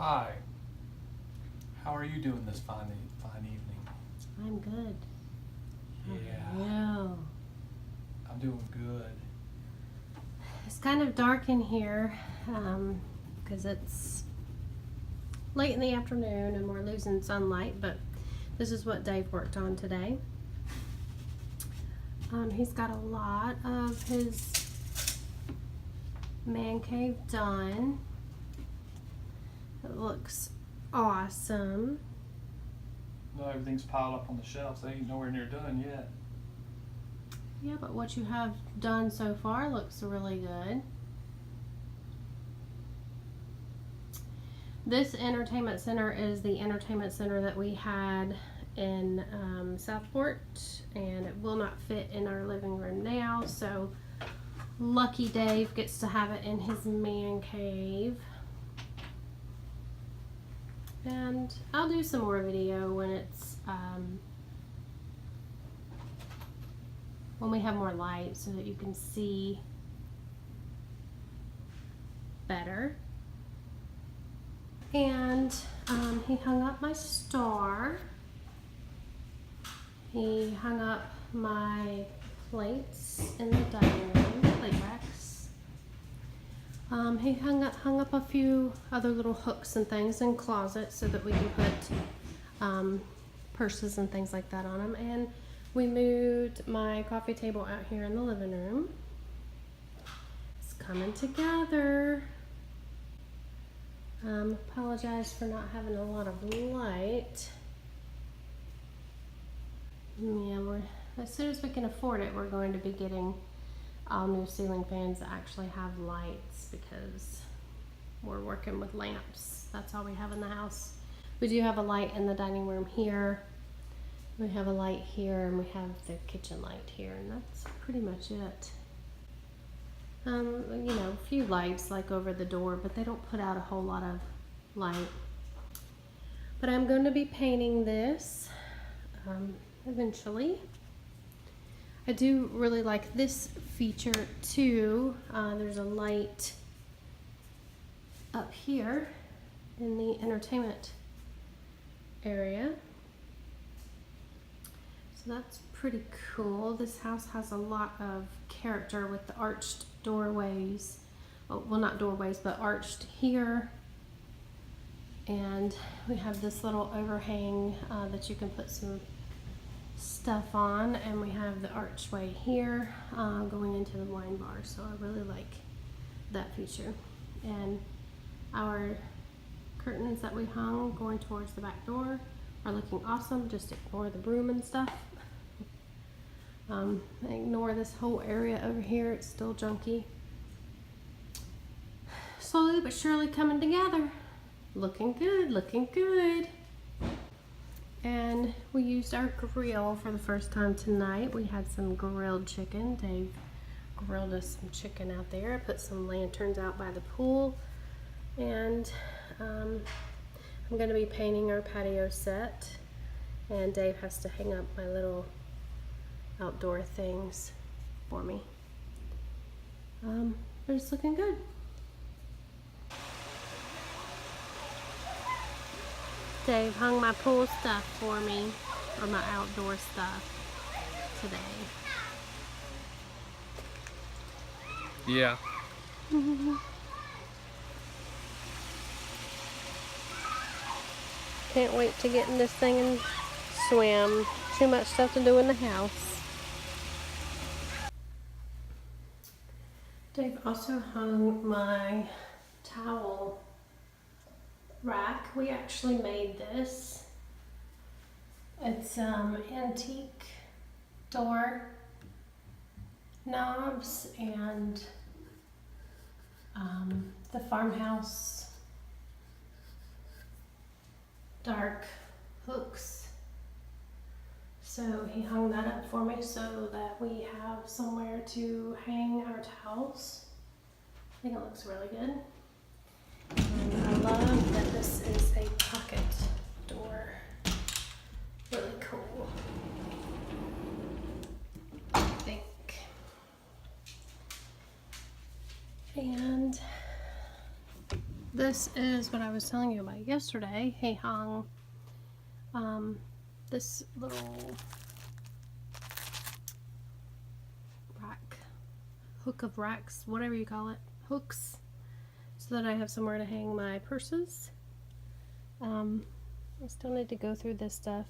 Hi. How are you doing this fine evening? I'm good. Yeah, Yeah. I'm doing good. It's kind of dark in here because it's late in the afternoon and we're losing sunlight, but this is what Dave worked on today. He's got a lot of his man cave done. It looks awesome. Well, everything's piled up on the shelves. They ain't nowhere near done yet. Yeah, but what you have done so far looks really good. This entertainment center is the entertainment center that we had in Southport, and it will not fit in our living room now, so lucky Dave gets to have it in his man cave. And I'll do some more video when it's when we have more light so that you can see better. And he hung up my star. He hung up my plates in the dining room, plate racks. He hung up a few other little hooks and things in closets so that we can put purses and things like that on them. And we moved my coffee table out here in the living room. It's coming together. Apologize for not having a lot of light. Yeah, as soon as we can afford it, we're going to be getting all new ceiling fans that actually have lights because we're working with lamps. That's all we have in the house. We do have a light in the dining room here. We have a light here, and we have the kitchen light here, and that's pretty much it. You know, a few lights like over the door, but they don't put out a whole lot of light. But I'm going to be painting this eventually. I do really like this feature too. There's a light up here in the entertainment area. So that's pretty cool. This house has a lot of character with the arched doorways. Oh, well, not doorways, but arched here. And we have this little overhang that you can put some stuff on, and we have the archway here going into the wine bar. So I really like that feature. And our curtains that we hung going towards the back door are looking awesome. Just ignore the broom and stuff. Ignore this whole area over here. It's still junky. Slowly but surely coming together. Looking good, looking good. And we used our grill for the first time tonight. We had some grilled chicken. Dave grilled us some chicken out there. I put some lanterns out by the pool. And I'm going to be painting our patio set. And Dave has to hang up my little outdoor things for me. But it's looking good. Dave hung my pool stuff for me, or my outdoor stuff today. Yeah. Can't wait to get in this thing and swim. Too much stuff to do in the house. Dave also hung my towel rack. We actually made this. It's antique door knobs and the farmhouse dark hooks. So he hung that up for me so that we have somewhere to hang our towels. I think it looks really good. And I love that this is a pocket door. Really cool. I think. And This is what I was telling you about yesterday. He hung this little rack, hook of racks, whatever you call it, hooks, so that I have somewhere to hang my purses. I still need to go through this stuff,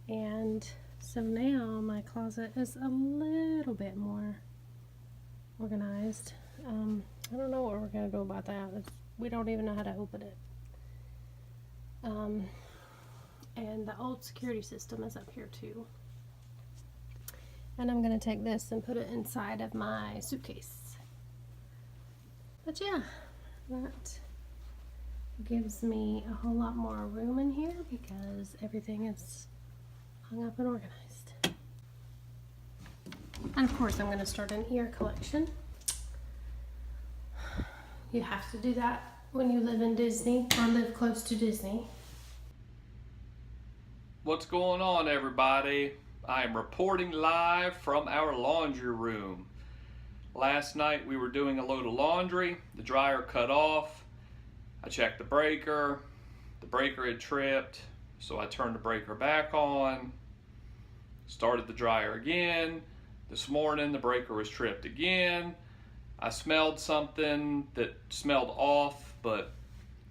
and so now my closet is a little bit more organized. I don't know what we're gonna do about that. We don't even know how to open it. And the old security system is up here too. And I'm gonna take this and put it inside of my suitcase. But yeah, that gives me a whole lot more room in here because everything is hung up and organized. And of course I'm gonna start an ear collection. You have to do that when you live in Disney or live close to Disney. What's going on, everybody? I am reporting live from our laundry room. Last night we were doing a load of laundry. The dryer cut off. I checked the breaker had tripped, so I turned the breaker back on, started the dryer again. This morning the breaker was tripped again. I smelled something that smelled off, but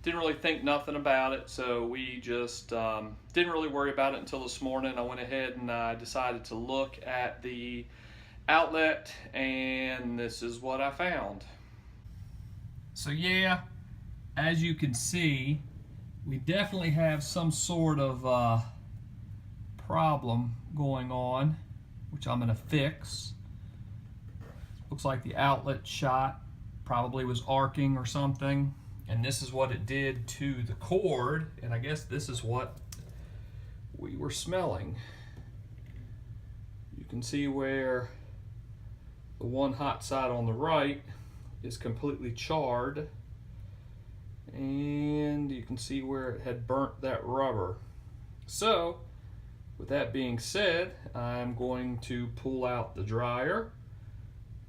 didn't really think nothing about it, so we just didn't really worry about it until this morning. I went ahead and I decided to look at the outlet, and this is what I found. So yeah, as you can see, we definitely have some sort of problem going on, which I'm gonna fix. Looks like the outlet shot probably was arcing or something, and this is what it did to the cord, and I guess this is what we were smelling. You can see where the one hot side on the right is completely charred, and you can see where it had burnt that rubber. So with that being said, I'm going to pull out the dryer,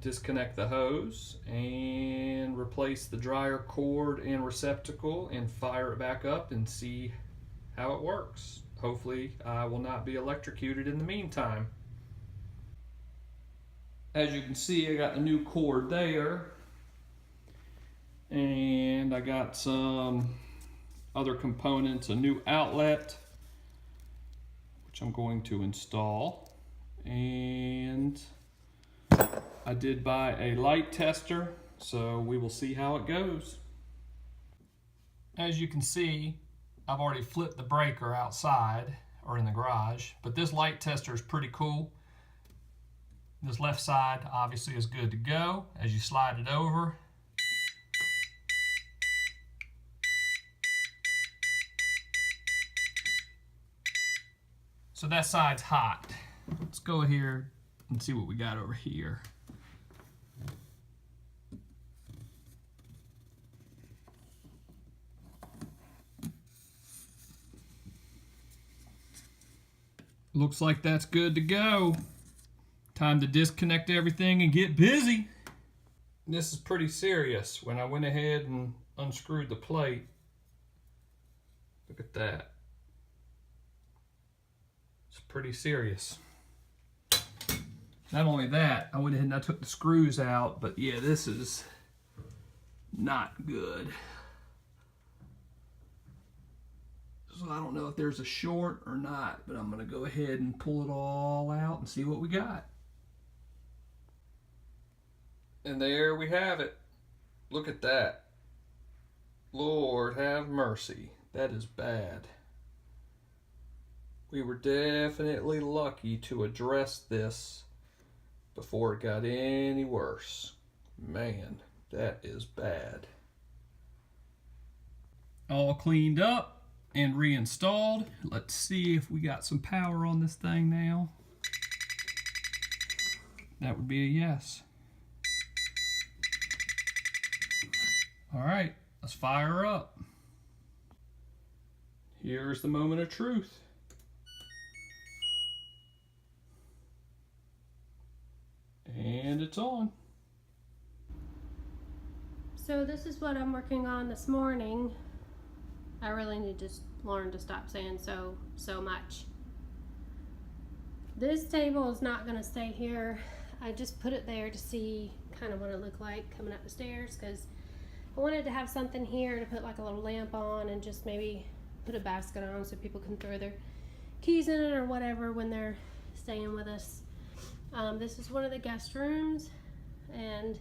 disconnect the hose, and replace the dryer cord and receptacle and fire it back up and see how it works. Hopefully I will not be electrocuted in the meantime. As you can see, I got the new cord there, and I got some other components, a new outlet, which I'm going to install, and I did buy a light tester, so we will see how it goes. As you can see, I've already flipped the breaker outside or in the garage, but this light tester is pretty cool. This left side obviously is good to go. As you slide it over, so that side's hot. Let's go here and see what we got over here. Looks like that's good to go. Time to disconnect everything and get busy. This is pretty serious. When I went ahead and unscrewed the plate, look at that. It's pretty serious. Not only that, I went ahead and I took the screws out, but yeah, this is not good. So I don't know if there's a short or not, but I'm gonna go ahead and pull it all out and see what we got. And there we have it. Look at that. Lord have mercy. That is bad. We were definitely lucky to address this before it got any worse. Man, that is bad. All cleaned up and reinstalled. Let's see if we got some power on this thing now. That would be a yes. All right, let's fire her up. Here's the moment of truth. And it's on. So this is what I'm working on this morning. I really need to learn to stop saying so much. This table is not going to stay here. I just put it there to see kind of what it looked like coming up the stairs, because I wanted to have something here to put like a little lamp on and just maybe put a basket on so people can throw their keys in it or whatever when they're staying with us. This is one of the guest rooms, and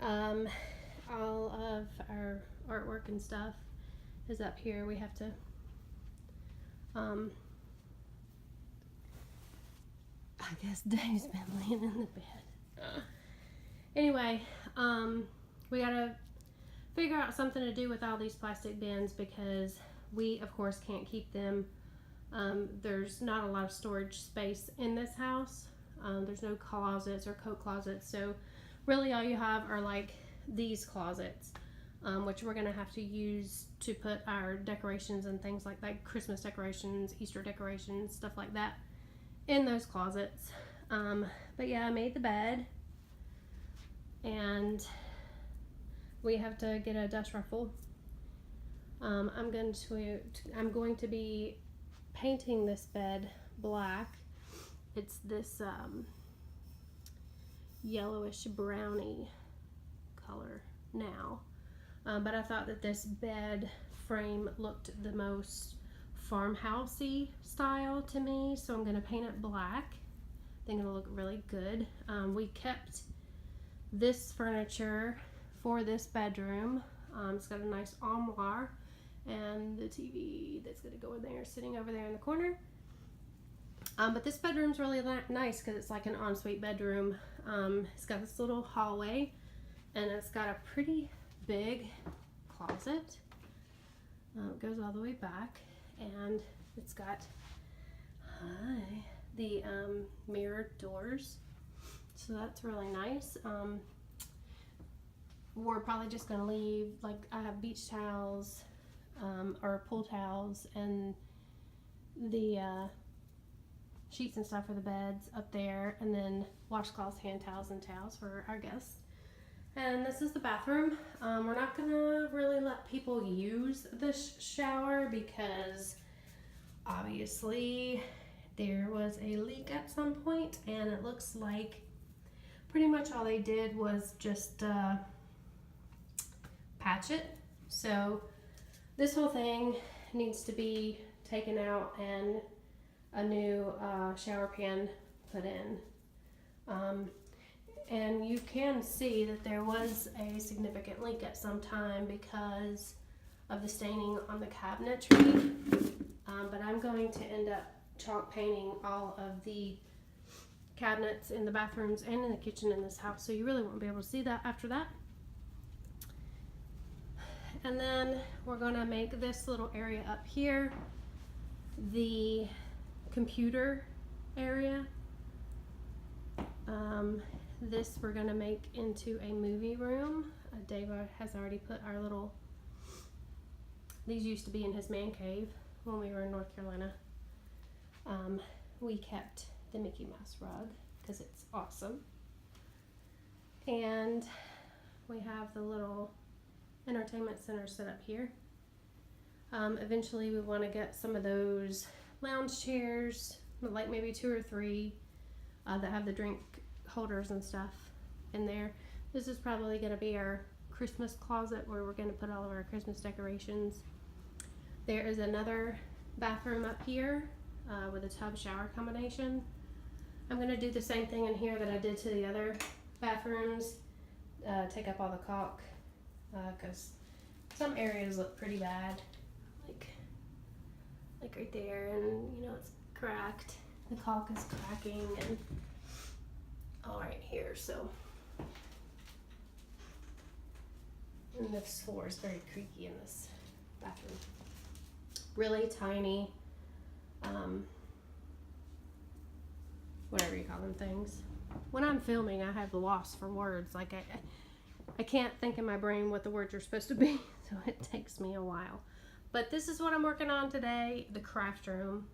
all of our artwork and stuff is up here. We have to I guess Dave's been laying in the bed. Anyway, we gotta figure out something to do with all these plastic bins, because we of course can't keep them. There's not a lot of storage space in this house. There's no closets or coat closets, so really all you have are like these closets, which we're gonna have to use to put our decorations and things like Christmas decorations, Easter decorations, stuff like that in those closets. But yeah, I made the bed, and we have to get a dust ruffle. I'm going to be painting this bed black. It's this yellowish browny color now, but I thought that this bed frame looked the most farmhousey style to me, so I'm going to paint it black. I think it'll look really good. We kept this furniture for this bedroom. It's got a nice armoire and the TV that's going to go in there, sitting over there in the corner. But this bedroom's really nice because it's like an ensuite bedroom. It's got this little hallway, and it's got a pretty big closet. It goes all the way back, and it's got the mirrored doors, so that's really nice. We're probably just gonna leave, like, I have beach towels or pool towels and the sheets and stuff for the beds up there, and then washcloths, hand towels, and towels for our guests. And this is the bathroom. We're not gonna really let people use the shower because obviously there was a leak at some point, and it looks like pretty much all they did was just patch it. So this whole thing needs to be taken out and a new shower pan put in. And you can see that there was a significant leak at some time because of the staining on the cabinetry. But I'm going to end up chalk painting all of the cabinets in the bathrooms and in the kitchen in this house, so you really won't be able to see that after that. And then we're going to make this little area up here the computer area. This we're going to make into a movie room. Dave has already put our little, these used to be in his man cave when we were in North Carolina. We kept the Mickey Mouse rug because it's awesome. And we have the little entertainment center set up here. Eventually we want to get some of those lounge chairs, like maybe 2 or 3 that have the drink holders and stuff in there. This is probably going to be our Christmas closet where we're going to put all of our Christmas decorations. There is another bathroom up here with a tub shower combination. I'm going to do the same thing in here that I did to the other bathrooms. Take up all the caulk because some areas look pretty bad, like right there, and you know, it's cracked. The caulk is cracking, and all right here. So, and this floor is very creaky in this bathroom. Really tiny, whatever you call them things. When I'm filming, I have the loss for words. Like I can't think in my brain what the words are supposed to be, so it takes me a while. But this is what I'm working on today, the craft room.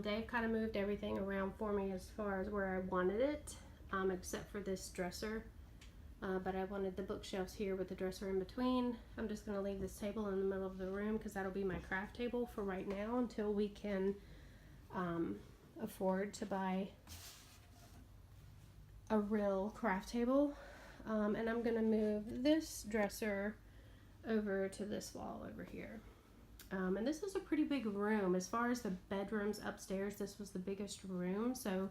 Dave kind of moved everything around for me as far as where I wanted it, except for this dresser. but I wanted the bookshelves here with the dresser in between. I'm just going to leave this table in the middle of the room because that'll be my craft table for right now until we can afford to buy a real craft table. And I'm going to move this dresser over to this wall over here. And this is a pretty big room. As far as the bedrooms upstairs, this was the biggest room, so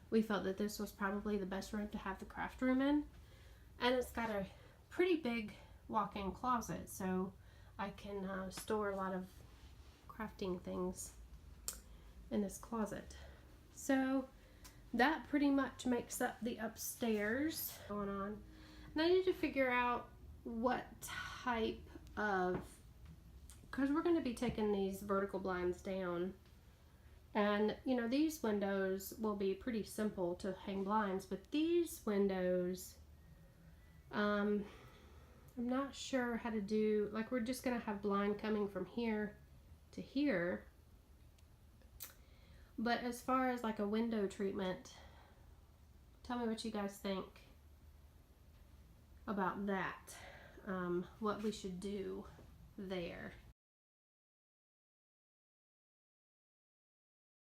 we felt that this was probably the best room to have the craft room in. And it's got a pretty big walk-in closet, so I can store a lot of crafting things in this closet. So that pretty much makes up the upstairs going on. And I need to figure out what type of, because we're going to be taking these vertical blinds down, and you know, these windows will be pretty simple to hang blinds, but these windows, I'm not sure how to do, like we're just going to have blind coming from here to here, but as far as like a window treatment, tell me what you guys think about that, what we should do there.